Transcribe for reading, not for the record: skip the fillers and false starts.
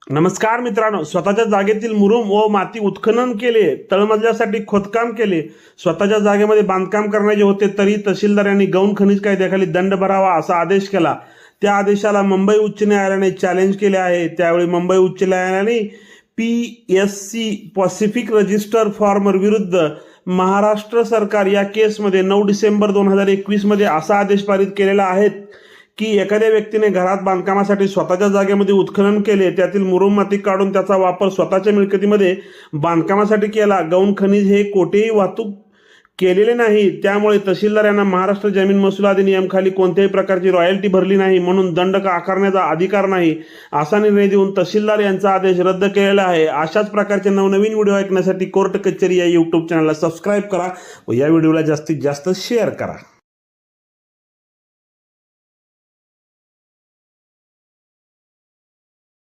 नमस्कार मित्रांनो, स्वतःच्या जागेतील मुरुम व माती उत्खनन केले, तळमजल्यासाठी खोदकाम केले, स्वतःच्या जागेमध्ये बांधकाम करण्याचे होते तरी तहसीलदार यांनी गौण खनिज कायद्याखाली दंड भरावा असा आदेश केला. त्या आदेशाला मुंबई उच्च न्यायालयाने चॅलेंज केले आहे. त्यावेळी मुंबई उच्च न्यायालयाने PSC पॅसिफिक रजिस्टर फॉर्मर विरुद्ध महाराष्ट्र सरकार या केसमध्ये 9 डिसेंबर 2021 मध्ये असा आदेश पारित केलेला आहे की एखाद्या व्यक्तीने घरात बांधकामासाठी स्वतःच्या जागेमध्ये उत्खनन केले, त्यातील मुरुम माती काढून त्याचा वापर स्वतःच्या मिळकतीमध्ये बांधकामासाठी केला, गौण खनिज हे कोठेही वाहतूक केलेले नाही, त्यामुळे तहसीलदार यांना महाराष्ट्र जमीन महसूल अधिनियमाखाली कोणत्याही प्रकारची रॉयल्टी भरली नाही म्हणून दंड आकारण्याचा अधिकार नाही असा निर्णय देऊन तहसीलदार यांचा आदेश रद्द केलेला आहे. अशाच प्रकारचे नवनवीन व्हिडिओ ऐकण्यासाठी कोर्ट कचेरी या यूट्यूब चॅनलला सबस्क्राईब करा व या व्हिडिओला जास्तीत जास्त शेअर करा.